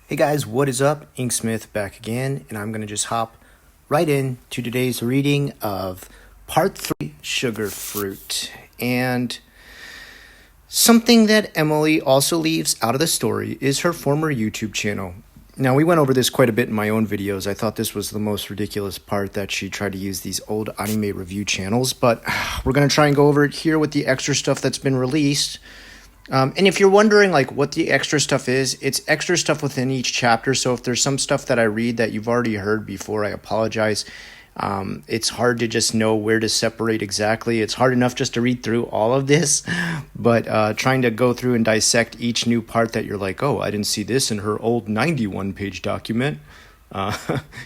Hey guys, what is up? Inksmith back again, and I'm going to just hop right in to today's reading of Part 3, Sugarfruit. And something that Emily also leaves out of the story is her former YouTube channel. Now, we went over this quite a bit in my own videos. I thought this was the most ridiculous part, that she tried to use these old anime review channels, but we're going to try and go over it here with the extra stuff that's been released. And if you're wondering like what the extra stuff is, it's extra stuff within each chapter. So if there's some stuff that I read that you've already heard before, I apologize. It's hard to just know where to separate exactly. It's hard enough just to read through all of this, but trying to go through and dissect each new part that you're like, oh, I didn't see this in her old 91-page document.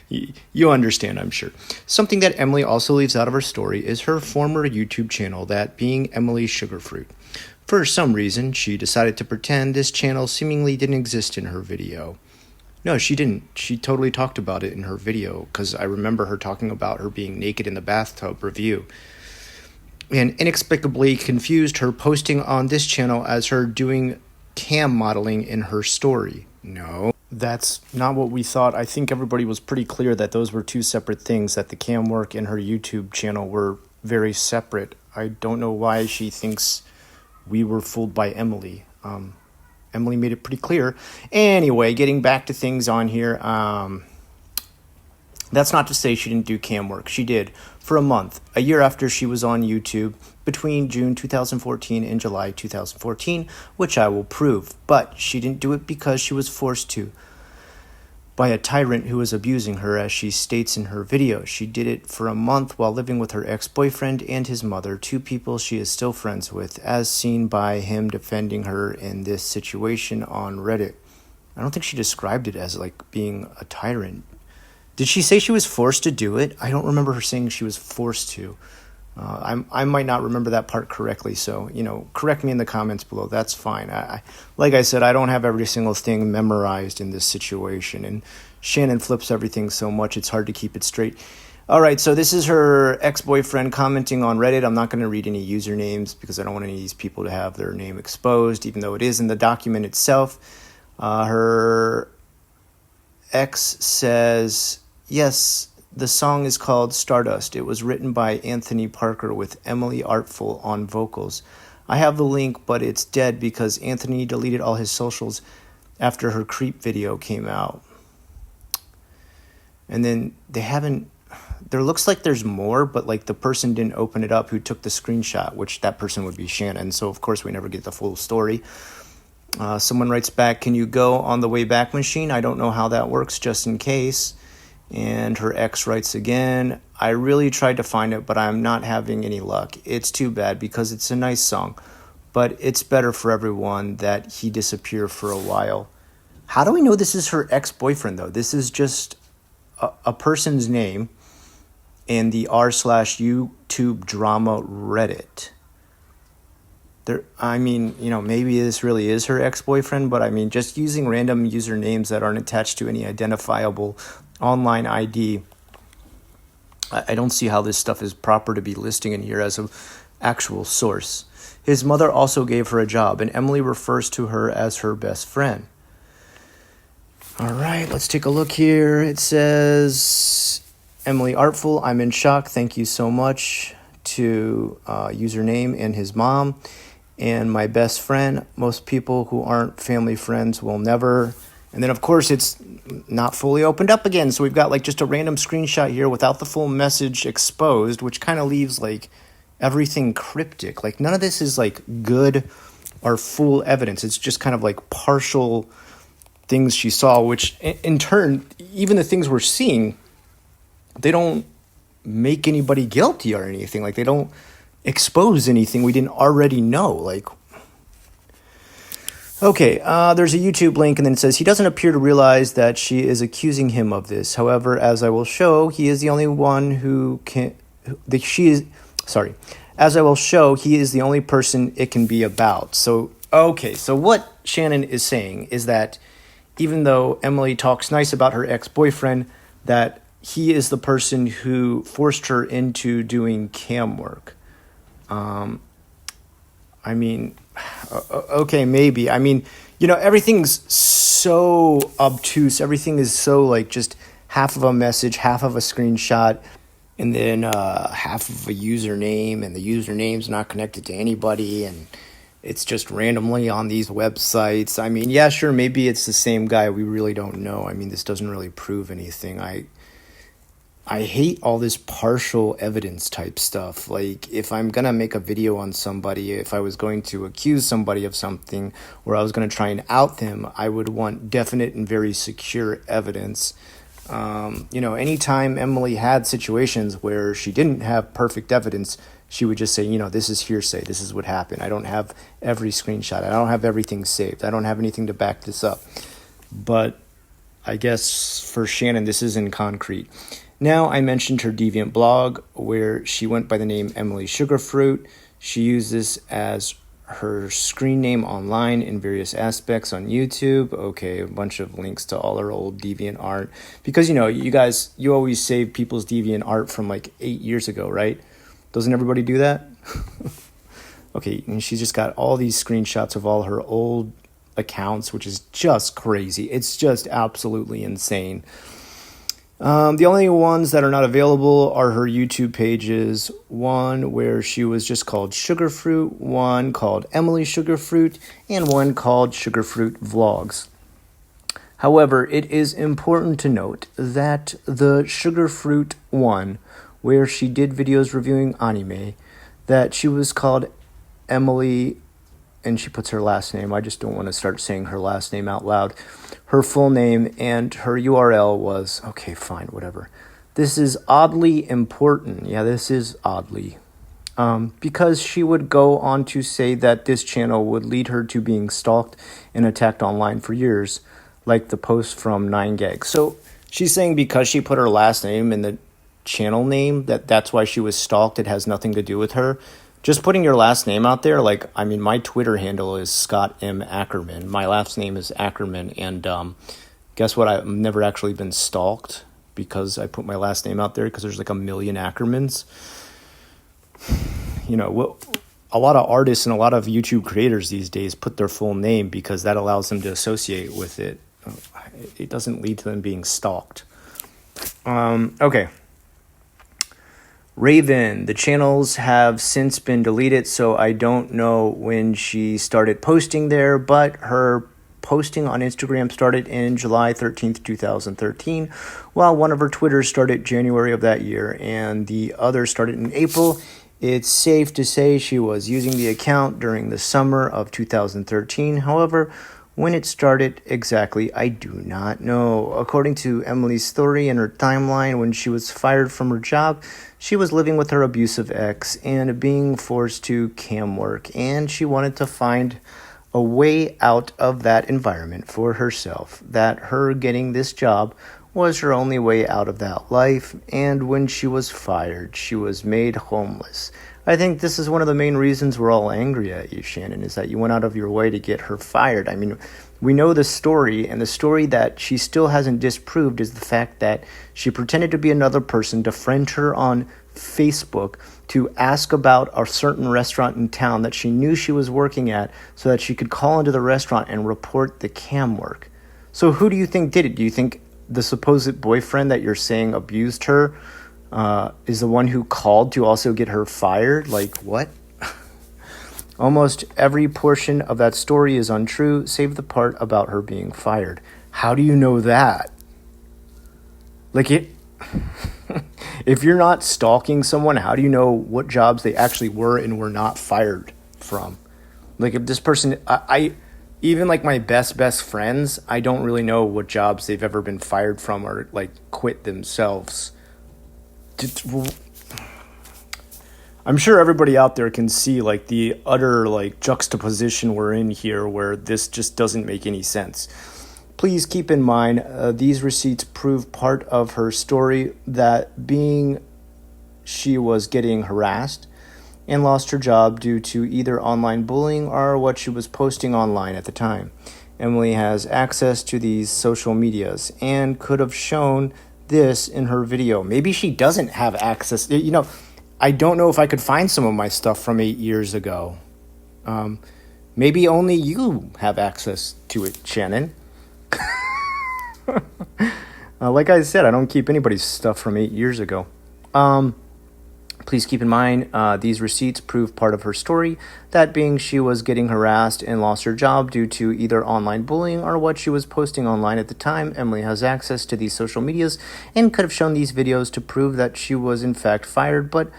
You understand, I'm sure. Something that Emily also leaves out of her story is her former YouTube channel, that being Emily Sugarfruit. For some reason, she decided to pretend this channel seemingly didn't exist in her video. No, she didn't. She totally talked about it in her video, because I remember her talking about her being naked in the bathtub review. And inexplicably confused her posting on this channel as her doing cam modeling in her story. No, that's not what we thought. I think everybody was pretty clear that those were two separate things, that the cam work and her YouTube channel were very separate. I don't know why she thinks we were fooled by Emily. Emily made it pretty clear. Anyway, getting back to things on here. That's not to say she didn't do cam work. She did for a month, a year after she was on YouTube, between June 2014 and July 2014, which I will prove. But she didn't do it because she was forced to by a tyrant who was abusing her, as she states in her video. She did it for a month while living with her ex-boyfriend and his mother, two people she is still friends with, as seen by him defending her in this situation on Reddit. I don't think she described it as like being a tyrant. Did she say she was forced to do it? I don't remember her saying she was forced to. I might not remember that part correctly, so, correct me in the comments below. That's fine. Like I said, I don't have every single thing memorized in this situation, and Shannon flips everything so much it's hard to keep it straight. All right, so this is her ex-boyfriend commenting on Reddit. I'm not going to read any usernames because I don't want any of these people to have their name exposed, even though it is in the document itself. Her ex says, yes, the song is called Stardust. It was written by Anthony Parker with Emily Artful on vocals. I have the link, but it's dead because Anthony deleted all his socials after her Creep video came out. And then there looks like there's more, but like the person didn't open it up who took the screenshot, which that person would be Shannon. So of course we never get the full story. Someone writes back, can you go on the Wayback Machine? I don't know how that works, just in case. And her ex writes again, I really tried to find it, but I'm not having any luck. It's too bad because it's a nice song, but it's better for everyone that he disappear for a while. How do we know this is her ex-boyfriend, though? This is just a person's name in the r/YouTube drama Reddit. Maybe this really is her ex-boyfriend, but just using random usernames that aren't attached to any identifiable online ID, I don't see how this stuff is proper to be listing in here as an actual source. His mother also gave her a job, and Emily refers to her as her best friend. All right, let's take a look here. It says, Emily Artful, I'm in shock. Thank you so much to username and his mom. And my best friend, most people who aren't family friends will never. And then, of course, it's not fully opened up again. So we've got like just a random screenshot here without the full message exposed, which kind of leaves like everything cryptic. Like none of this is like good or full evidence. It's just kind of like partial things she saw, which in turn, even the things we're seeing, they don't make anybody guilty or anything. Like they don't expose anything we didn't already know. Like, okay, there's a YouTube link, and then it says, he doesn't appear to realize that she is accusing him of this. However, as I will show, he is the only one who can... As I will show, he is the only person it can be about. So, okay, so what Shannon is saying is that even though Emily talks nice about her ex-boyfriend, that he is the person who forced her into doing cam work. Okay, maybe. Everything's so obtuse. Everything is so like just half of a message, half of a screenshot, and then half of a username, and the username's not connected to anybody, and it's just randomly on these websites. I mean, yeah, sure, maybe it's the same guy. We really don't know. I mean, this doesn't really prove anything. I hate all this partial evidence type stuff. Like, if I'm going to make a video on somebody, if I was going to accuse somebody of something, or I was going to try and out them, I would want definite and very secure evidence. Anytime Emily had situations where she didn't have perfect evidence, she would just say, this is hearsay. This is what happened. I don't have every screenshot. I don't have everything saved. I don't have anything to back this up. But I guess for Shannon, this is in concrete. Now, I mentioned her Deviant blog, where she went by the name Emily Sugarfruit. She used this as her screen name online in various aspects on YouTube. Okay, a bunch of links to all her old Deviant art. Because, you always save people's Deviant art from like 8 years ago, right? Doesn't everybody do that? Okay, and she's just got all these screenshots of all her old accounts, which is just crazy. It's just absolutely insane. The only ones that are not available are her YouTube pages. One where she was just called Sugarfruit, one called Emily Sugarfruit, and one called Sugarfruit Vlogs. However, it is important to note that the Sugarfruit one, where she did videos reviewing anime, that she was called Emily, and she puts her last name. I just don't want to start saying her last name out loud. Her full name and her URL was, okay, fine, whatever. This is oddly important. Yeah, this is oddly. Because she would go on to say that this channel would lead her to being stalked and attacked online for years, like the post from 9gag. So she's saying because she put her last name in the channel name, that's why she was stalked. It has nothing to do with her. Just putting your last name out there, my Twitter handle is Scott M. Ackerman. My last name is Ackerman, and guess what? I've never actually been stalked because I put my last name out there because there's like a million Ackermans. A lot of artists and a lot of YouTube creators these days put their full name because that allows them to associate with it. It doesn't lead to them being stalked. Okay. Raven, the channels have since been deleted, so I don't know when she started posting there, but her posting on Instagram started in July 13th, 2013, while one of her Twitters started January of that year, and the other started in April. It's safe to say she was using the account during the summer of 2013. However, when it started exactly, I do not know. According to Emily's story and her timeline, when she was fired from her job, she was living with her abusive ex and being forced to cam work, and she wanted to find a way out of that environment for herself, that her getting this job was her only way out of that life, and when she was fired, she was made homeless. I think this is one of the main reasons we're all angry at you, Shannon, is that you went out of your way to get her fired. I mean, we know the story, and the story that she still hasn't disproved is the fact that she pretended to be another person to friend her on Facebook to ask about a certain restaurant in town that she knew she was working at so that she could call into the restaurant and report the cam work. So who do you think did it? Do you think the supposed boyfriend that you're saying abused her is the one who called to also get her fired? Like, what? Almost every portion of that story is untrue, save the part about her being fired. How do you know that? If you're not stalking someone, how do you know what jobs they actually were and were not fired from? Like, if this person, even like my best friends, I don't really know what jobs they've ever been fired from or like quit themselves. I'm sure everybody out there can see like the utter like juxtaposition we're in here where this just doesn't make any sense. Please keep in mind, these receipts prove part of her story, that being she was getting harassed and lost her job due to either online bullying or what she was posting online at the time. Emily has access to these social medias and could have shown this in her video. Maybe she doesn't have access. I don't know if I could find some of my stuff from 8 years ago. Maybe only you have access to it, Shannon. Like I said, I don't keep anybody's stuff from 8 years ago. Please keep in mind, these receipts prove part of her story, that being she was getting harassed and lost her job due to either online bullying or what she was posting online at the time. Emily has access to these social medias and could have shown these videos to prove that she was in fact fired, but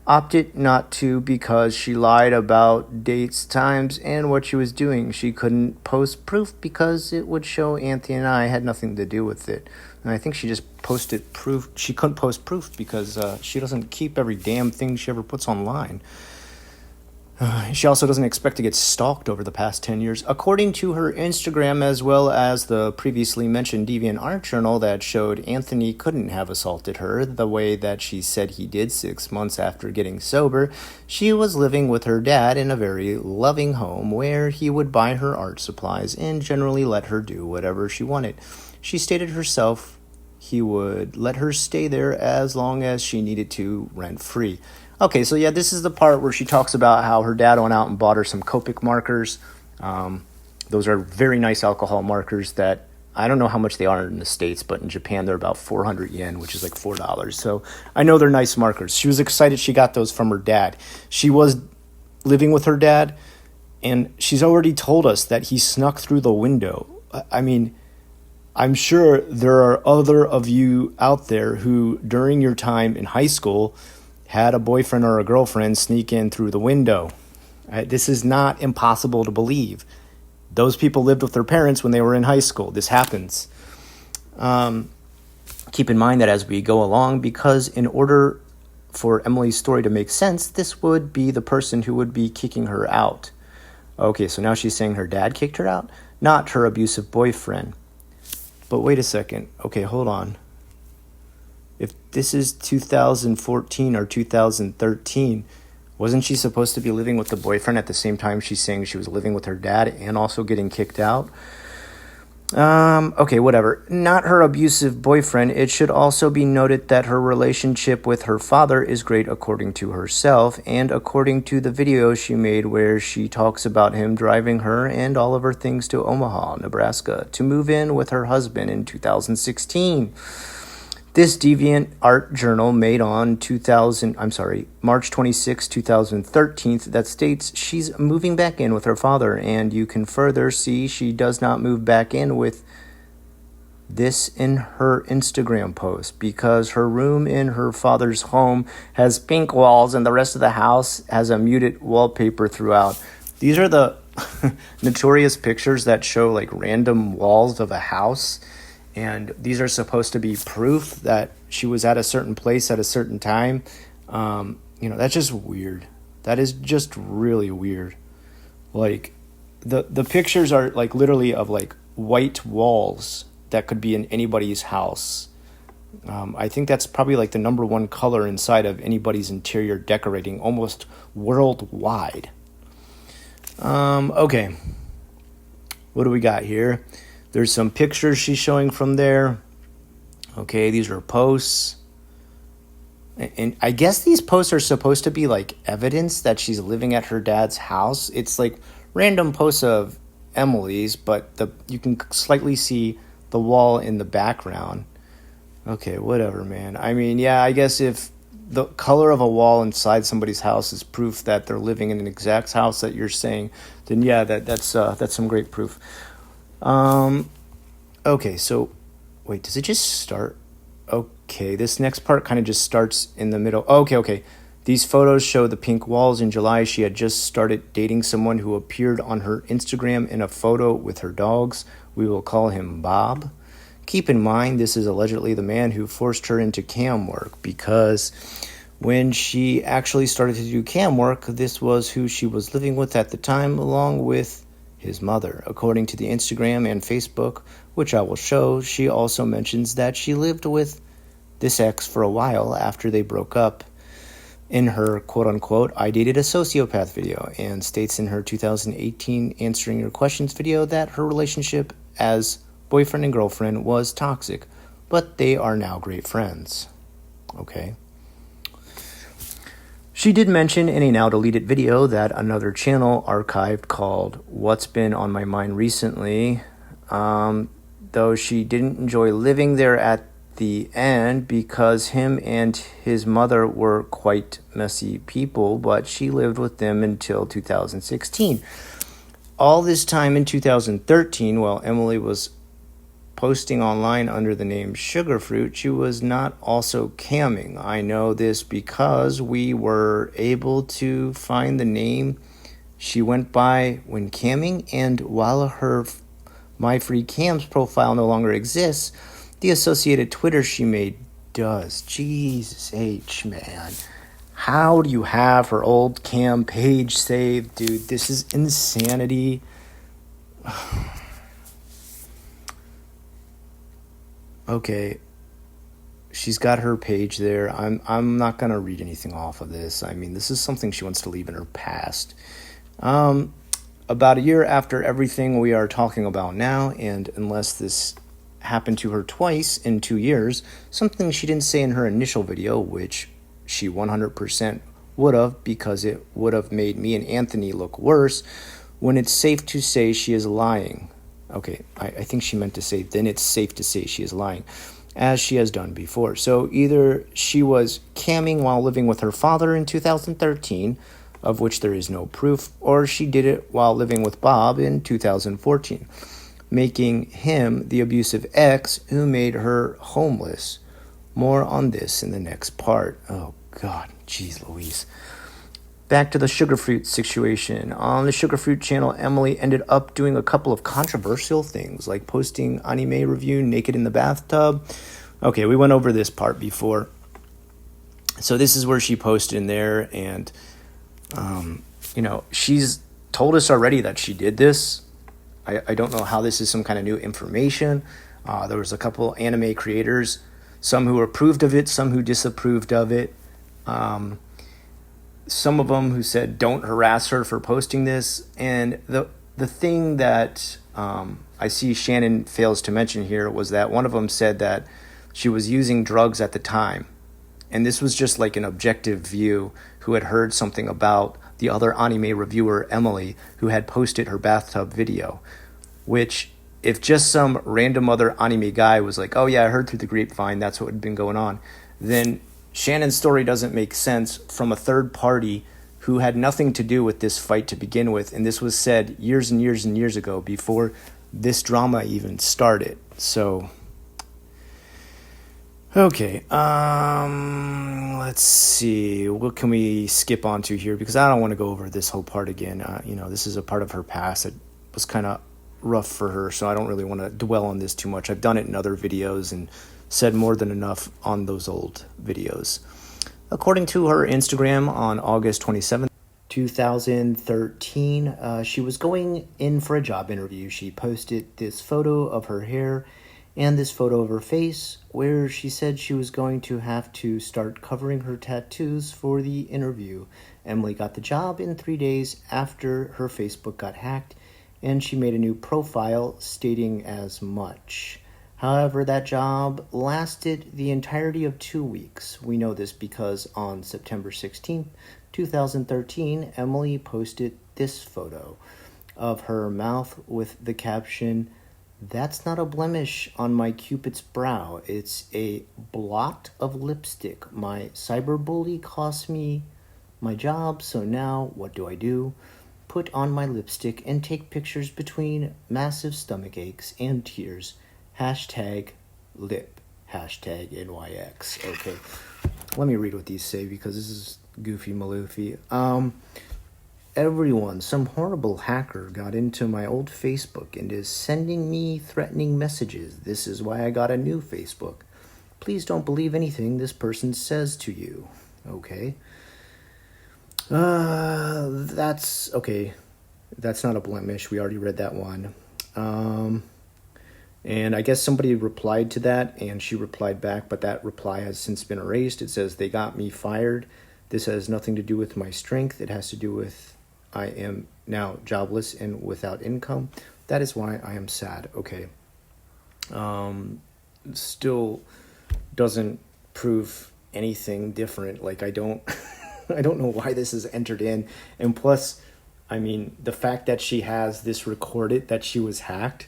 opted not to because she lied about dates, times, and what she was doing. She couldn't post proof because it would show Anthony and I had nothing to do with it. And I think she just posted proof. She couldn't post proof because she doesn't keep every damn thing she ever puts online. She also doesn't expect to get stalked over the past 10 years. According to her Instagram, as well as the previously mentioned Deviant Art journal that showed Anthony couldn't have assaulted her the way that she said he did 6 months after getting sober, she was living with her dad in a very loving home where he would buy her art supplies and generally let her do whatever she wanted. She stated herself he would let her stay there as long as she needed to, rent-free. Okay, so yeah, this is the part where she talks about how her dad went out and bought her some Copic markers. Those are very nice alcohol markers that I don't know how much they are in the States, but in Japan they're about 400 yen, which is like $4. So I know they're nice markers. She was excited she got those from her dad. She was living with her dad, and she's already told us that he snuck through the window. I mean, I'm sure there are other of you out there who, during your time in high school, had a boyfriend or a girlfriend sneak in through the window. This is not impossible to believe. Those people lived with their parents when they were in high school. This happens. Keep in mind that as we go along, because in order for Emily's story to make sense, this would be the person who would be kicking her out. Okay, so now she's saying her dad kicked her out, not her abusive boyfriend. But wait a second. Okay, hold on. If this is 2014 or 2013, wasn't she supposed to be living with the boyfriend at the same time she's saying she was living with her dad and also getting kicked out? Okay, whatever. Not her abusive boyfriend. It should also be noted that her relationship with her father is great according to herself and according to the video she made where she talks about him driving her and all of her things to Omaha, Nebraska, to move in with her husband in 2016. This Deviant Art journal made on March 26, 2013 that states she's moving back in with her father, and you can further see she does not move back in with this in her Instagram post because her room in her father's home has pink walls and the rest of the house has a muted wallpaper throughout. These are the notorious pictures that show like random walls of a house. And these are supposed to be proof that she was at a certain place at a certain time. That's just weird. That is just really weird. Like, the pictures are like literally of like white walls that could be in anybody's house. I think that's probably like the number one color inside of anybody's interior decorating almost worldwide. Okay. What do we got here? There's some pictures she's showing from there. Okay, these are posts. And I guess these posts are supposed to be like evidence that she's living at her dad's house. It's like random posts of Emily's, but you can slightly see the wall in the background. Okay, whatever, man. I mean, yeah, I guess if the color of a wall inside somebody's house is proof that they're living in an exact house that you're saying, then yeah, that's some great proof. Okay, so wait, does it just start? Okay, this next part kind of just starts in the middle. Okay. These photos show the pink walls. In July, she had just started dating someone who appeared on her Instagram in a photo with her dogs. We will call him Bob. Keep in mind, this is allegedly the man who forced her into cam work because when she actually started to do cam work, this was who she was living with at the time, along with his mother. According to the Instagram and Facebook, which I will show, she also mentions that she lived with this ex for a while after they broke up in her quote-unquote I dated a sociopath video, and states in her 2018 answering your questions video that her relationship as boyfriend and girlfriend was toxic, but they are now great friends. Okay. She did mention in a now deleted video that another channel archived called What's Been on My Mind Recently, though she didn't enjoy living there at the end because him and his mother were quite messy people, but she lived with them until 2016. All this time in 2013, while Emily was posting online under the name Sugarfruit, she was not also camming. I know this because we were able to find the name she went by when camming, and while her My Free Cams profile no longer exists, the associated Twitter she made does. Jesus H, man. How do you have her old cam page saved, dude? This is insanity. Okay, she's got her page there. I'm not gonna read anything off of this. I mean, this is something she wants to leave in her past. About a year after everything we are talking about now, and unless this happened to her twice in 2 years, something she didn't say in her initial video, which she 100% would have, because it would have made me and Anthony look worse, when it's safe to say she is lying. Okay, I think she meant to say, then it's safe to say she is lying, as she has done before. So either she was camming while living with her father in 2013, of which there is no proof, or she did it while living with Bob in 2014, making him the abusive ex who made her homeless. More on this in the next part. Oh, God, jeez Louise. Back to the Sugarfruit situation. On the Sugarfruit channel, Emily ended up doing a couple of controversial things, like posting anime review naked in the bathtub. Okay, we went over this part before. So this is where she posted in there, and, she's told us already that she did this. I don't know how this is some kind of new information. There was a couple anime creators, some who approved of it, some who disapproved of it. Some of them who said don't harass her for posting this. And the thing that I see Shannon fails to mention here was that one of them said that she was using drugs at the time. And this was just like an objective view who had heard something about the other anime reviewer, Emily, who had posted her bathtub video. Which, if just some random other anime guy was like, oh yeah, I heard through the grapevine, that's what had been going on, then Shannon's story doesn't make sense from a third party who had nothing to do with this fight to begin with. And this was said years and years and years ago, before this drama even started. So, okay, let's see. What can we skip on to here? Because I don't want to go over this whole part again. This is a part of her past that was kind of rough for her, so I don't really want to dwell on this too much. I've done it in other videos and said more than enough on those old videos. According to her Instagram on August 27th, 2013, she was going in for a job interview. She posted this photo of her hair and this photo of her face, where she said she was going to have to start covering her tattoos for the interview. Emily got the job in 3 days after her Facebook got hacked, and she made a new profile stating as much. However, that job lasted the entirety of 2 weeks. We know this because on September 16th, 2013, Emily posted this photo of her mouth with the caption, "That's not a blemish on my Cupid's brow. It's a blot of lipstick. My cyberbully cost me my job, so now what do? Put on my lipstick and take pictures between massive stomach aches and tears. Hashtag lip. Hashtag NYX." Okay, let me read what these say because this is goofy maloofy. Everyone, some horrible hacker got into my old Facebook and is sending me threatening messages. This is why I got a new Facebook. Please don't believe anything this person says to you. Okay. That's okay. That's not a blemish. We already read that one. And I guess somebody replied to that, and she replied back, but that reply has since been erased. It says, "They got me fired. This has nothing to do with my strength. It has to do with I am now jobless and without income. That is why I am sad." Okay. Still doesn't prove anything different. Like, I don't I don't know why this is entered in. And plus, I mean, the fact that she has this recorded that she was hacked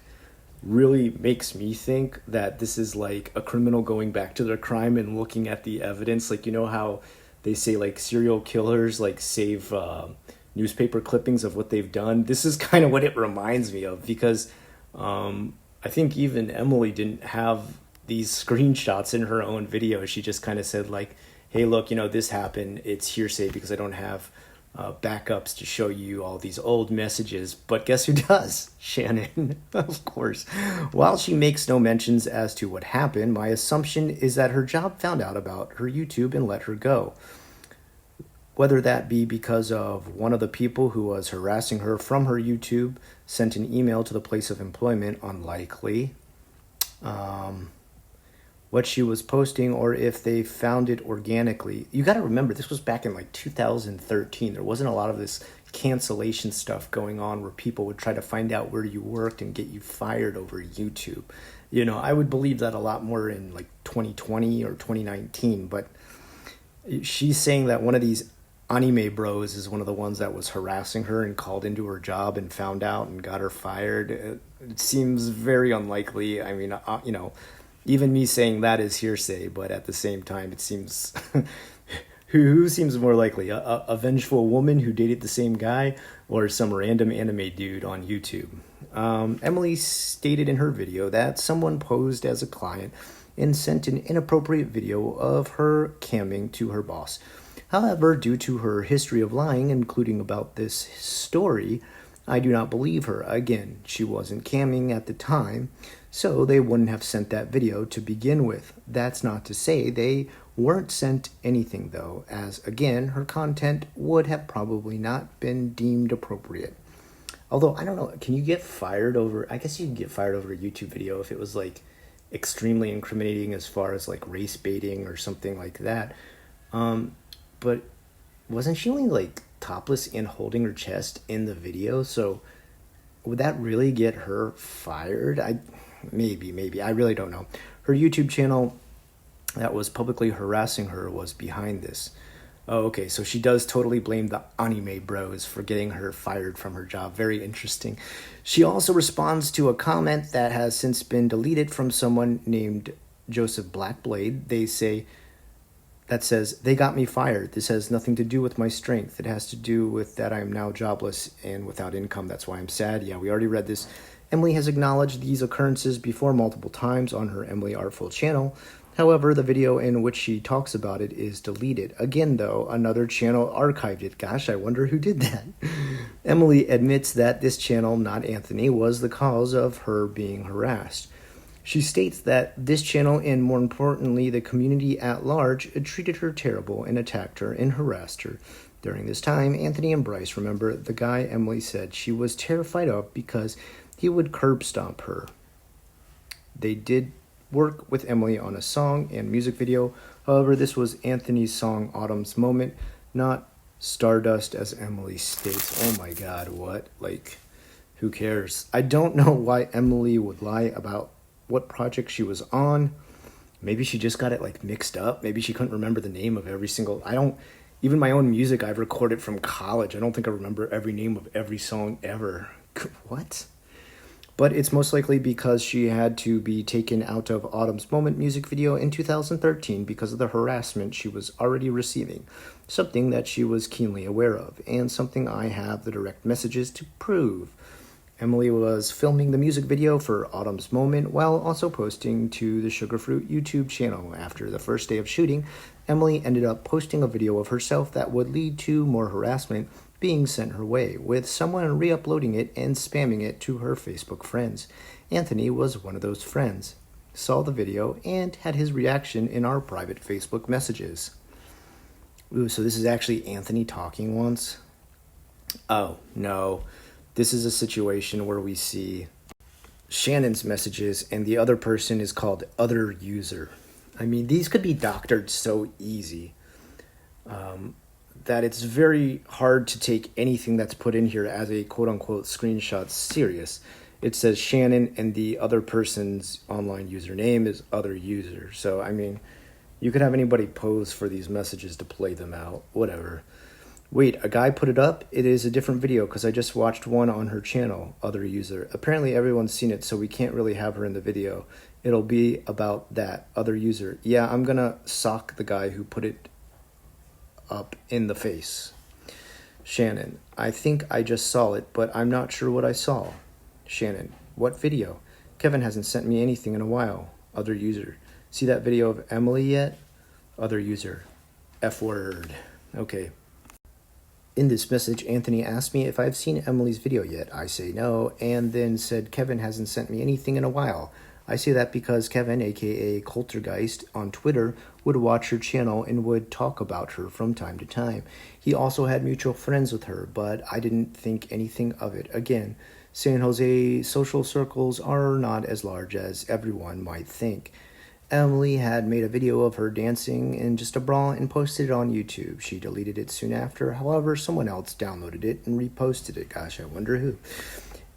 really makes me think that this is like a criminal going back to their crime and looking at the evidence. Like, you know how they say like serial killers like save newspaper clippings of what they've done? This is kind of what it reminds me of, because I think even Emily didn't have these screenshots in her own video. She just kind of said like, hey, look, this happened. It's hearsay because I don't have backups to show you all these old messages. But guess who does? Shannon, of course. While she makes no mentions as to what happened, my assumption is that her job found out about her YouTube and let her go. Whether that be because of one of the people who was harassing her from her YouTube sent an email to the place of employment, unlikely. What she was posting, or if they found it organically. You got to remember, this was back in like 2013. There wasn't a lot of this cancellation stuff going on where people would try to find out where you worked and get you fired over YouTube. I would believe that a lot more in like 2020 or 2019. But she's saying that one of these anime bros is one of the ones that was harassing her and called into her job and found out and got her fired. It seems very unlikely. I mean, even me saying that is hearsay, but at the same time, it seems... who seems more likely? A vengeful woman who dated the same guy, or some random anime dude on YouTube? Emily stated in her video that someone posed as a client and sent an inappropriate video of her camming to her boss. However, due to her history of lying, including about this story, I do not believe her. Again, she wasn't camming at the time, so they wouldn't have sent that video to begin with. That's not to say they weren't sent anything, though, as, again, her content would have probably not been deemed appropriate. Although, I don't know, can you get fired over... I guess you can get fired over a YouTube video if it was, like, extremely incriminating as far as, like, race baiting or something like that. But wasn't she only, like, topless and holding her chest in the video? So would that really get her fired? Maybe. I really don't know. Her YouTube channel that was publicly harassing her was behind this. Oh, okay, so she does totally blame the anime bros for getting her fired from her job. Very interesting. She also responds to a comment that has since been deleted from someone named Joseph Blackblade. That says, they got me fired. This has nothing to do with my strength. It has to do with that I am now jobless and without income. That's why I'm sad. Yeah, we already read this. Emily has acknowledged these occurrences before multiple times on her Emily Artful channel. However, the video in which she talks about it is deleted. Again, though, another channel archived it. Gosh, I wonder who did that. Emily admits that this channel, not Anthony, was the cause of her being harassed. She states that this channel, and more importantly, the community at large, treated her terrible and attacked her and harassed her. During this time, Anthony and Bryce, remember the guy Emily said she was terrified of because he would curb stomp her. They did work with Emily on a song and music video. However, this was Anthony's song Autumn's Moment, not Stardust, as Emily states. Oh my God, what? Like, who cares? I don't know why Emily would lie about what project she was on. Maybe she just got it like mixed up. Maybe she couldn't remember the name of every single... Even my own music I've recorded from college, I don't think I remember every name of every song ever. What? But it's most likely because she had to be taken out of Autumn's Moment music video in 2013 because of the harassment she was already receiving, something that she was keenly aware of, and something I have the direct messages to prove. Emily was filming the music video for Autumn's Moment while also posting to the Sugarfruit YouTube channel. After the first day of shooting, Emily ended up posting a video of herself that would lead to more harassment being sent her way, with someone re-uploading it and spamming it to her Facebook friends. Anthony was one of those friends, saw the video, and had his reaction in our private Facebook messages. Ooh, so this is actually Anthony talking once? Oh, no. This is a situation where we see Shannon's messages and the other person is called other user. I mean, these could be doctored so easy that it's very hard to take anything that's put in here as a quote-unquote screenshot serious. It says Shannon and the other person's online username is other user. So, I mean, You could have anybody pose for these messages to play them out. Whatever. Wait, a guy put it up? It is a different video because I just watched one on her channel, other user. Apparently everyone's seen it, so we can't really have her in the video. It'll be about that, other user. Yeah, I'm gonna sock the guy who put it up in the face. Shannon, I think I just saw it, but I'm not sure what I saw. Shannon, what video? Kevin hasn't sent me anything in a while. Other user, see that video of Emily yet? Other user, F word. Okay. In this message, Anthony asked me if I've seen Emily's video yet. I say no, and then said Kevin hasn't sent me anything in a while. I say that because Kevin, aka Coultergeist, on Twitter, would watch her channel and would talk about her from time to time. He also had mutual friends with her, but I didn't think anything of it. Again, San Jose social circles are not as large as everyone might think. Emily had made a video of her dancing in just a bra and posted it on YouTube. She deleted it soon after. However, someone else downloaded it and reposted it. Gosh, I wonder who.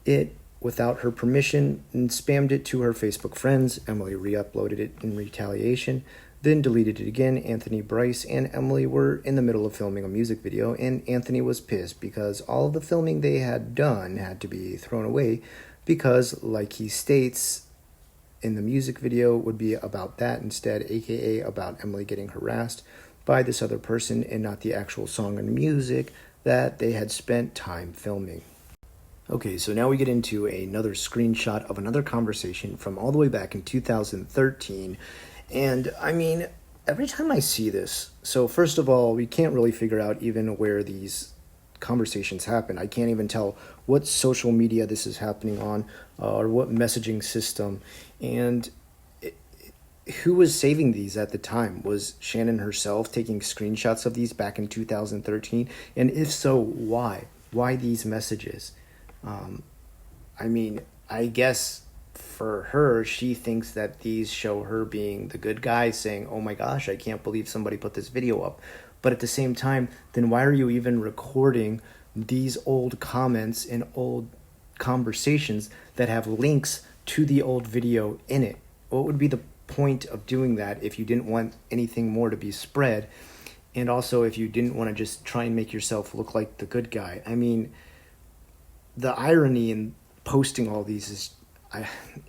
It, without her permission, and spammed it to her Facebook friends. Emily re-uploaded it in retaliation, then deleted it again. Anthony, Bryce, and Emily were in the middle of filming a music video, and Anthony was pissed because all of the filming they had done had to be thrown away because, like he states, in the music video would be about that instead, aka about Emily getting harassed by this other person and not the actual song and music that they had spent time filming. Okay, so now we get into another screenshot of another conversation from all the way back in 2013. And I mean, every time I see this, so first of all, we can't really figure out even where these conversations happen. I can't even tell what social media this is happening on or what messaging system. And who was saving these at the time? Was Shannon herself taking screenshots of these back in 2013? And if so, why? Why these messages? I mean, I guess for her, she thinks that these show her being the good guy, saying, oh my gosh, I can't believe somebody put this video up. But at the same time, then why are you even recording these old comments and old conversations that have links to the old video in it? What would be the point of doing that if you didn't want anything more to be spread? And also if you didn't want to just try and make yourself look like the good guy? I mean, the irony in posting all these is,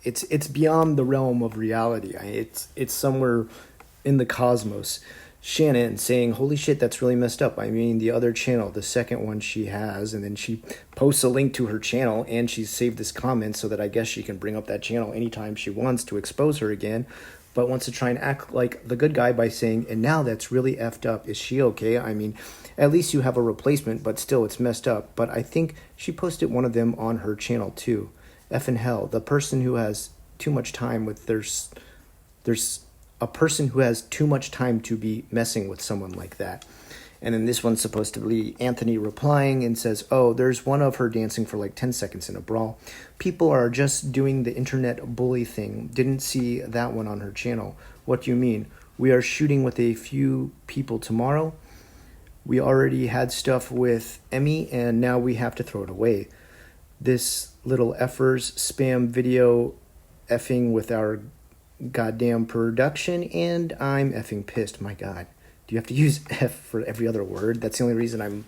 it's beyond the realm of reality. It's somewhere in the cosmos. Shannon saying, holy shit, that's really messed up. I mean, the other channel, the second one she has, and then she posts a link to her channel, and she's saved this comment so that I guess she can bring up that channel anytime she wants to expose her again, but wants to try and act like the good guy by saying, and now that's really effed up. Is she okay? I mean, at least you have a replacement, but still it's messed up. But I think she posted one of them on her channel too. Effing hell, the person who has too much time with there's a person who has too much time to be messing with someone like that. And then this one's supposed to be Anthony replying and says, oh, there's one of her dancing for like 10 seconds in a brawl. People are just doing the internet bully thing. Didn't see that one on her channel. What do you mean? We are shooting with a few people tomorrow. We already had stuff with Emmy and now we have to throw it away. This little effers spam video effing with our goddamn production, and I'm effing pissed. My god, do you have to use F for every other word? That's the only reason I'm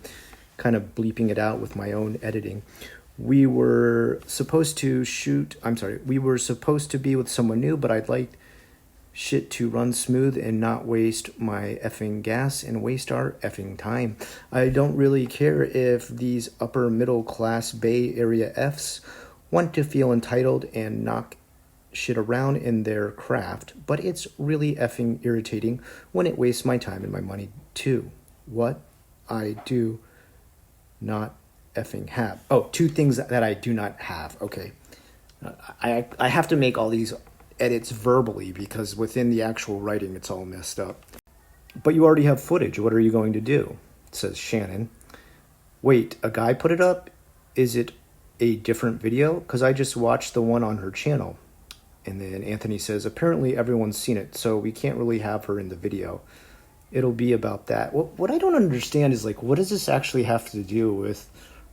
kind of bleeping it out with my own editing. We were supposed to be with someone new, but I'd like shit to run smooth and not waste my effing gas and waste our effing time. I don't really care if these upper middle class Bay Area Fs want to feel entitled and knock shit around in their craft, but it's really effing irritating when it wastes my time and my money too. What I do not effing have. Oh, two things that I do not have. Okay. I have to make all these edits verbally because within the actual writing it's all messed up. But you already have footage. What are you going to do? Says Shannon. Wait, a guy put it up? Is it a different video? Because I just watched the one on her channel. And then Anthony says, apparently everyone's seen it, so we can't really have her in the video. It'll be about that. What I don't understand is, like, what does this actually have to do with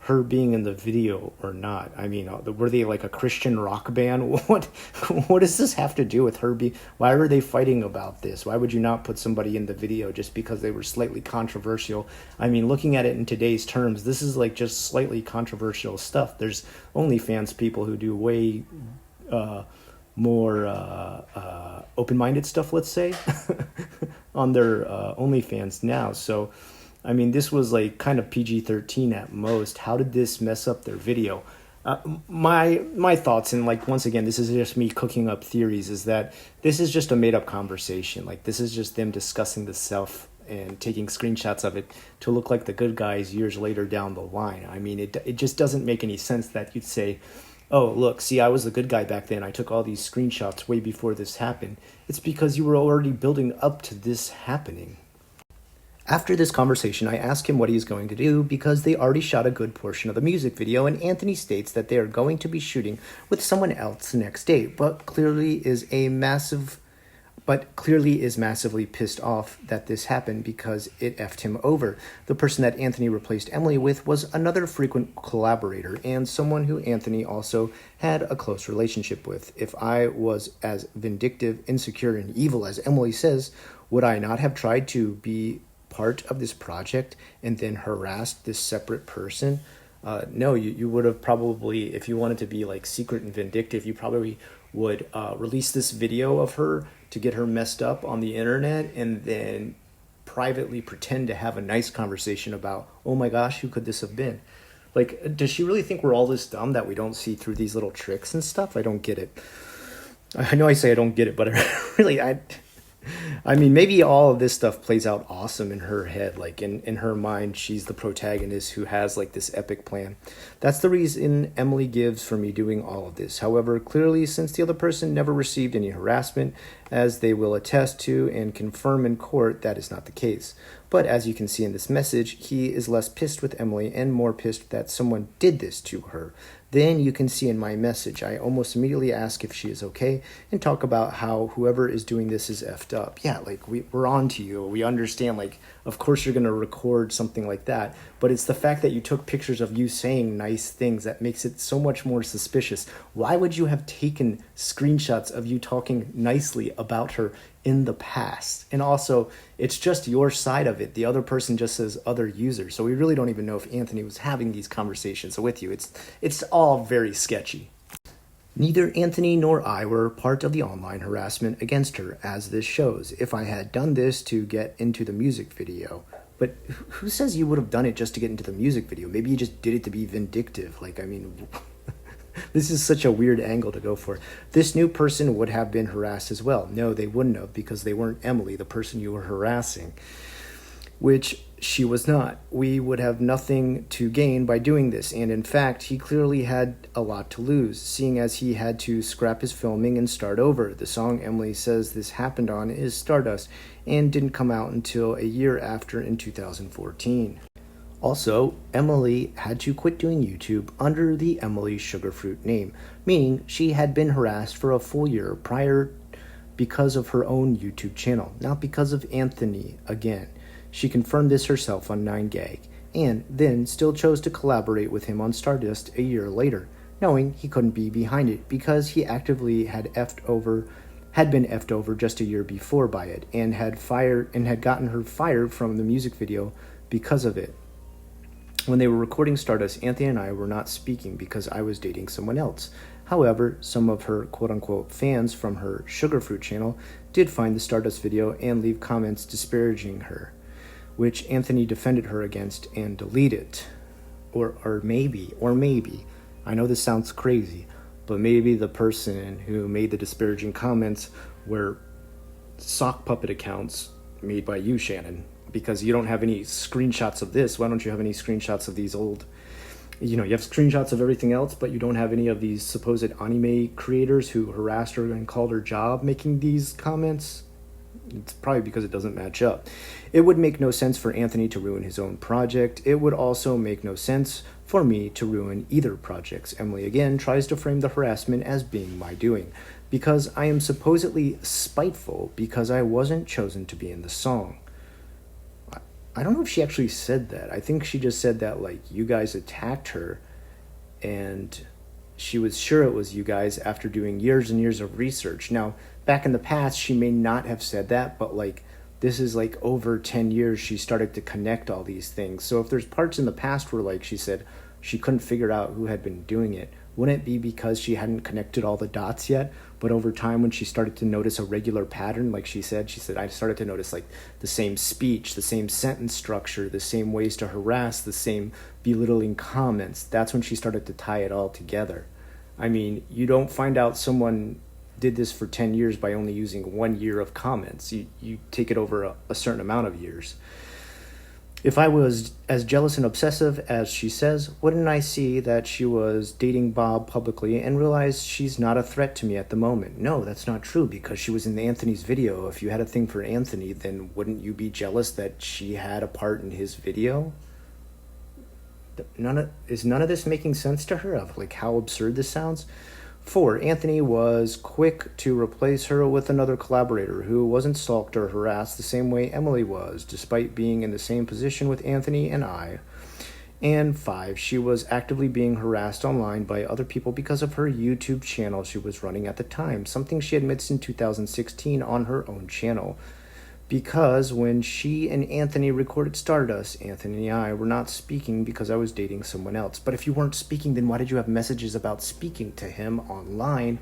her being in the video or not. I mean, were they like a Christian rock band? What does this have to do with her being? Why were they fighting about this? Why would you not put somebody in the video just because they were slightly controversial? I mean, looking at it in today's terms, this is like just slightly controversial stuff. There's OnlyFans people who do way more open-minded stuff, let's say, on their OnlyFans now. So I mean, this was like kind of PG-13 at most. How did this mess up their video? My thoughts, and like once again, this is just me cooking up theories, is that this is just a made-up conversation. Like this is just them discussing the self and taking screenshots of it to look like the good guys years later down the line. I mean, it just doesn't make any sense that you'd say, oh, look, see, I was the good guy back then. I took all these screenshots way before this happened. It's because you were already building up to this happening. After this conversation, I ask him what he is going to do because they already shot a good portion of the music video, and Anthony states that they are going to be shooting with someone else the next day, but clearly is massively pissed off that this happened because it effed him over. The person that Anthony replaced Emily with was another frequent collaborator and someone who Anthony also had a close relationship with. If I was as vindictive, insecure, and evil as Emily says, would I not have tried to be part of this project and then harassed this separate person? No, you would have probably, if you wanted to be like secret and vindictive, you probably would release this video of her to get her messed up on the internet and then privately pretend to have a nice conversation about, oh my gosh, who could this have been? Like, does she really think we're all this dumb that we don't see through these little tricks and stuff? I don't get it. I know I say I don't get it, but I mean, maybe all of this stuff plays out awesome in her head. Like in her mind, she's the protagonist who has like this epic plan. That's the reason Emily gives for me doing all of this. However, clearly, since the other person never received any harassment, as they will attest to and confirm in court, that is not the case. But as you can see in this message, he is less pissed with Emily and more pissed that someone did this to her. Then you can see in my message, I almost immediately ask if she is okay and talk about how whoever is doing this is effed up. Yeah, like we're on to you. We understand, like, of course you're going to record something like that. But it's the fact that you took pictures of you saying nice things that makes it so much more suspicious. Why would you have taken screenshots of you talking nicely about her in the past? And also, it's just your side of it. The other person just says other users. So we really don't even know if Anthony was having these conversations with you. It's all very sketchy. Neither Anthony nor I were part of the online harassment against her, as this shows. If I had done this to get into the music video. But who says you would have done it just to get into the music video? Maybe you just did it to be vindictive. Like, I mean... This is such a weird angle to go for. This new person would have been harassed as well. No, they wouldn't have, because they weren't Emily, the person you were harassing, which she was not. We would have nothing to gain by doing this, and in fact, he clearly had a lot to lose, seeing as he had to scrap his filming and start over. The song Emily says this happened on is Stardust, and didn't come out until a year after in 2014. Also, Emily had to quit doing YouTube under the Emily Sugarfruit name, meaning she had been harassed for a full year prior because of her own YouTube channel, not because of Anthony again. She confirmed this herself on 9gag, and then still chose to collaborate with him on Stardust a year later, knowing he couldn't be behind it because he actively had been effed over just a year before by it, and had gotten her fired from the music video because of it. When they were recording Stardust, Anthony and I were not speaking because I was dating someone else. However, some of her quote-unquote fans from her Sugarfruit channel did find the Stardust video and leave comments disparaging her, which Anthony defended her against and deleted. Or maybe, I know this sounds crazy, but maybe the person who made the disparaging comments were sock puppet accounts made by you, Shannon. Because you don't have any screenshots of this. Why don't you have any screenshots of these old... You have screenshots of everything else, but you don't have any of these supposed anime creators who harassed her and called her job making these comments? It's probably because it doesn't match up. It would make no sense for Anthony to ruin his own project. It would also make no sense for me to ruin either projects. Emily again tries to frame the harassment as being my doing, because I am supposedly spiteful because I wasn't chosen to be in the song. I don't know if she actually said that. I think she just said that, like, you guys attacked her, and she was sure it was you guys after doing years and years of research. Now, back in the past, she may not have said that, but, like, this is like over 10 years she started to connect all these things. So if there's parts in the past where, like, she said she couldn't figure out who had been doing it, wouldn't it be because she hadn't connected all the dots yet? But over time, when she started to notice a regular pattern, like she said, I started to notice, like, the same speech, the same sentence structure, the same ways to harass, the same belittling comments. That's when she started to tie it all together. I mean, you don't find out someone did this for 10 years by only using 1 year of comments. You take it over a certain amount of years. If I was as jealous and obsessive as she says, wouldn't I see that she was dating Bob publicly and realize she's not a threat to me at the moment? No, that's not true, because she was in Anthony's video. If you had a thing for Anthony, then wouldn't you be jealous that she had a part in his video? Is none of this making sense to her, of, like, how absurd this sounds? 4. Anthony was quick to replace her with another collaborator who wasn't stalked or harassed the same way Emily was, despite being in the same position with Anthony and I. And 5. She was actively being harassed online by other people because of her YouTube channel she was running at the time, something she admits in 2016 on her own channel. Because when she and Anthony recorded Stardust, Anthony and I were not speaking because I was dating someone else. But if you weren't speaking, then why did you have messages about speaking to him online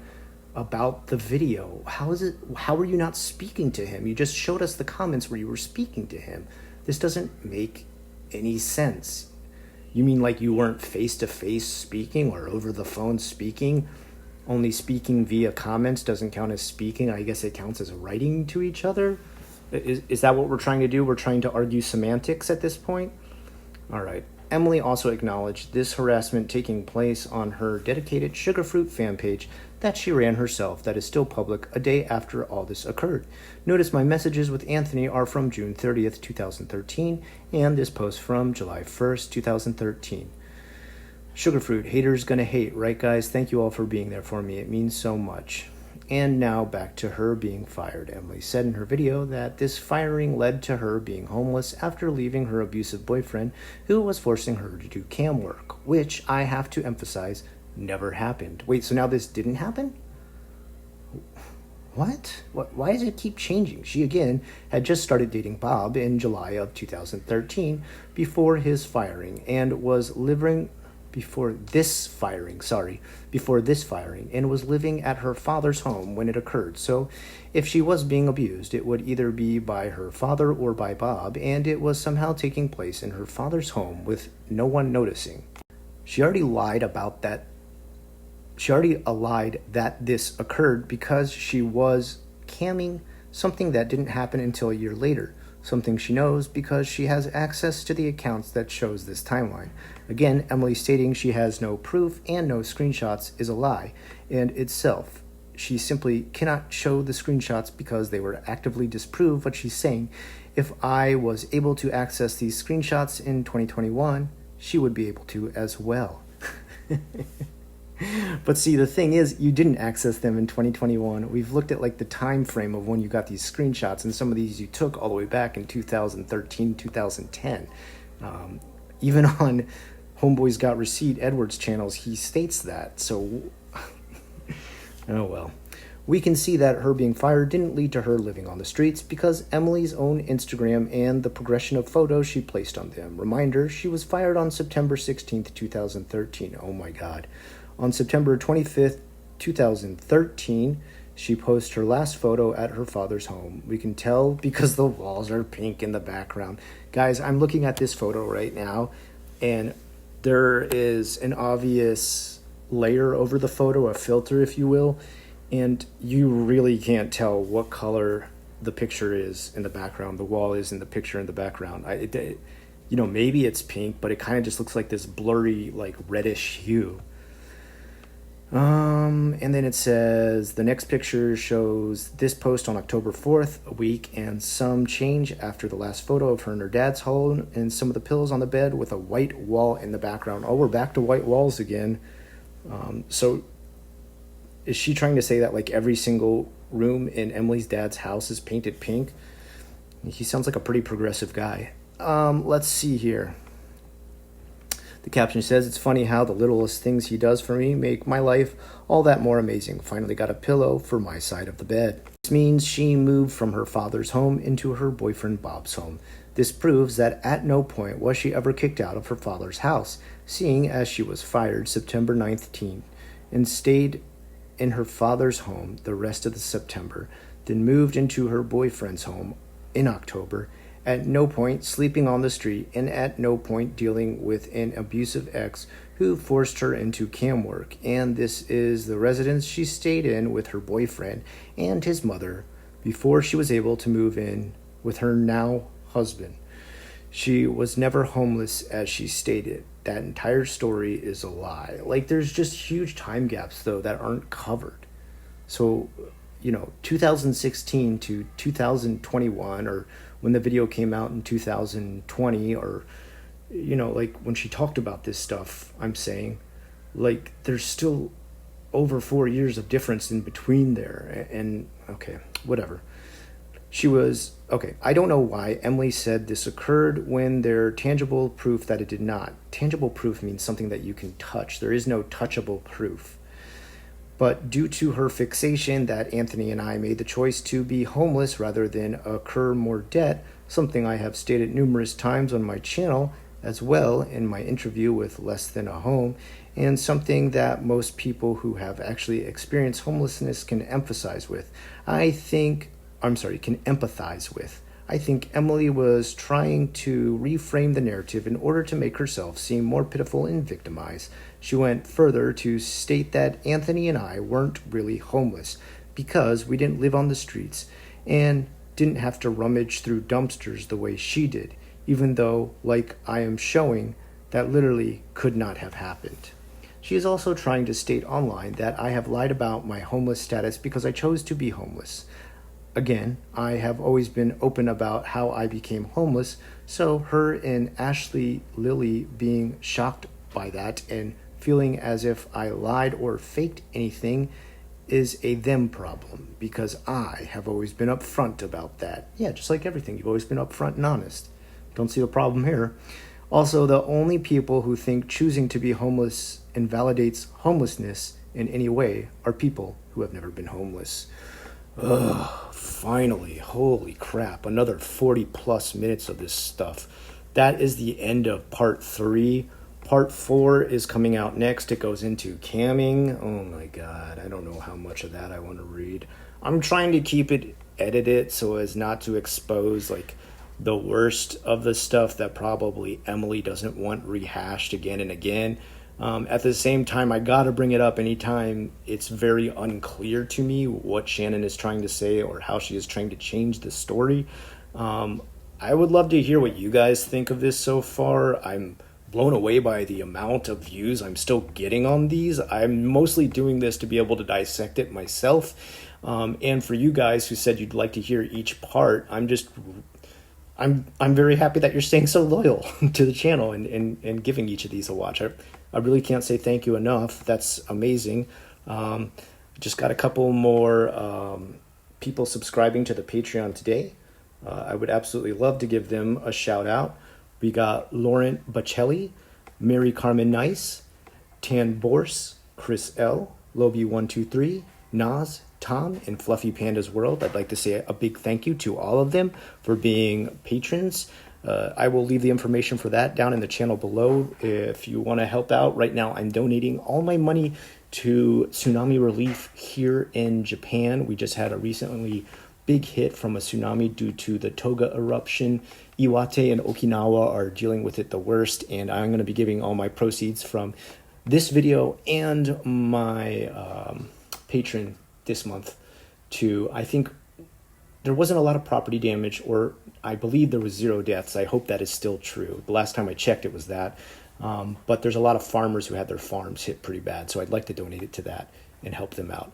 about the video? How were you not speaking to him? You just showed us the comments where you were speaking to him. This doesn't make any sense. You mean like you weren't face-to-face speaking or over the phone speaking? Only speaking via comments doesn't count as speaking. I guess it counts as writing to each other? Is that what we're trying to do? We're trying to argue semantics at this point? All right. Emily also acknowledged this harassment taking place on her dedicated Sugarfruit fan page that she ran herself, that is still public, a day after all this occurred. Notice my messages with Anthony are from June 30th, 2013, and this post from July 1st, 2013. Sugarfruit, haters gonna hate, right, guys? Thank you all for being there for me. It means so much. And now back to her being fired. Emily said in her video that this firing led to her being homeless after leaving her abusive boyfriend, who was forcing her to do cam work, which I have to emphasize never happened. Wait, so now this didn't happen? What? Why does it keep changing? She, again, had just started dating Bob in July of 2013 before his firing, and was living before this firing, and was living at her father's home when it occurred. So if she was being abused, it would either be by her father or by Bob, and it was somehow taking place in her father's home with no one noticing. She already lied that this occurred because she was camming something that didn't happen until a year later. Something she knows because she has access to the accounts that shows this timeline. Again, Emily stating she has no proof and no screenshots is a lie, and itself. She simply cannot show the screenshots because they were actively disproved what she's saying. If I was able to access these screenshots in 2021, she would be able to as well. But see, the thing is, you didn't access them in 2021. We've looked at, like, the time frame of when you got these screenshots, and some of these you took all the way back in 2013, 2010. Even on Homeboy's Got Receipt, Edward's channels, he states that. So, oh well. We can see that her being fired didn't lead to her living on the streets because Emily's own Instagram and the progression of photos she placed on them. Reminder, she was fired on September 16th, 2013. Oh my God. On September 25th, 2013, she posted her last photo at her father's home. We can tell because the walls are pink in the background. Guys, I'm looking at this photo right now, and there is an obvious layer over the photo, a filter, if you will, and you really can't tell what color the picture is in the background, the wall is in the picture in the background. Maybe it's pink, but it kind of just looks like this blurry, like, reddish hue. And then it says the next picture shows this post on October 4th, a week and some change after the last photo of her in her dad's home, and some of the pillows on the bed with a white wall in the background. Oh, we're back to white walls again. So is she trying to say that, like, every single room in Emily's dad's house is painted pink? He sounds like a pretty progressive guy. Let's see here. The caption says, "It's funny how the littlest things he does for me make my life all that more amazing. Finally got a pillow for my side of the bed." This means she moved from her father's home into her boyfriend Bob's home. This proves that at no point was she ever kicked out of her father's house, seeing as she was fired September 19th and stayed in her father's home the rest of the September, then moved into her boyfriend's home in October, at no point sleeping on the street, and at no point dealing with an abusive ex who forced her into cam work. And this is the residence she stayed in with her boyfriend and his mother before she was able to move in with her now husband. She was never homeless, as she stated. That entire story is a lie. Like, there's just huge time gaps, though, that aren't covered. So, 2016 to 2021, or when the video came out in 2020, or, like when she talked about this stuff, I'm saying, like, there's still over 4 years of difference in between there. And okay, whatever. I don't know why Emily said this occurred when there's tangible proof that it did not. Tangible proof means something that you can touch. There is no touchable proof. But due to her fixation that Anthony and I made the choice to be homeless rather than incur more debt, something I have stated numerous times on my channel, as well in my interview with Less Than a Home, and something that most people who have actually experienced homelessness can empathize with. I think Emily was trying to reframe the narrative in order to make herself seem more pitiful and victimized. She went further to state that Anthony and I weren't really homeless because we didn't live on the streets and didn't have to rummage through dumpsters the way she did, even though, like I am showing, that literally could not have happened. She is also trying to state online that I have lied about my homeless status because I chose to be homeless. Again, I have always been open about how I became homeless, so her and Ashley Lilly being shocked by that and feeling as if I lied or faked anything is a them problem, because I have always been upfront about that. Yeah, just like everything, you've always been upfront and honest. Don't see a problem here. Also, the only people who think choosing to be homeless invalidates homelessness in any way are people who have never been homeless. Ugh, finally, holy crap, another 40 plus minutes of this stuff. That is the end of part 3. Part 4 is coming out next. It goes into camming. Oh my god, I don't know how much of that I want to read. I'm trying to keep it edited so as not to expose like the worst of the stuff that probably Emily doesn't want rehashed again and again. At the same time, I gotta bring it up anytime it's very unclear to me what Shannon is trying to say or how she is trying to change the story. I would love to hear what you guys think of this so far. I'm blown away by the amount of views I'm still getting on these. I'm mostly doing this to be able to dissect it myself. And for you guys who said you'd like to hear each part, I'm very happy that you're staying so loyal to the channel and giving each of these a watch. I really can't say thank you enough. That's amazing. Just got a couple more people subscribing to the Patreon today. I would absolutely love to give them a shout out. We got Lauren Bacelli, Mary Carmen Nice, Tan Borse, Chris L, Lobby123, Nas, Tom, and Fluffy Panda's World. I'd like to say a big thank you to all of them for being patrons. I will leave the information for that down in the channel below if you want to help out. Right now, I'm donating all my money to tsunami relief here in Japan. We just had a recently big hit from a tsunami due to the Toga eruption. Iwate and Okinawa are dealing with it the worst, and I'm going to be giving all my proceeds from this video and my patron this month to, I think there wasn't a lot of property damage, or I believe there was 0 deaths. I hope that is still true. The last time I checked, it was that. But there's a lot of farmers who had their farms hit pretty bad, so I'd like to donate it to that and help them out.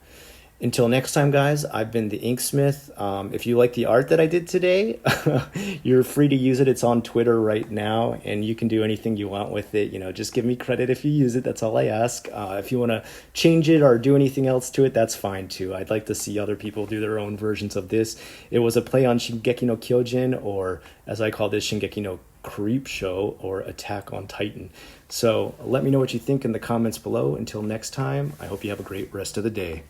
Until next time, guys, I've been the Inksmith. If you like the art that I did today, you're free to use it. It's on Twitter right now, and you can do anything you want with it. Just give me credit if you use it. That's all I ask. If you want to change it or do anything else to it, that's fine too. I'd like to see other people do their own versions of this. It was a play on Shingeki no Kyojin, or as I call this, Shingeki no Creepshow, or Attack on Titan. So let me know what you think in the comments below. Until next time, I hope you have a great rest of the day.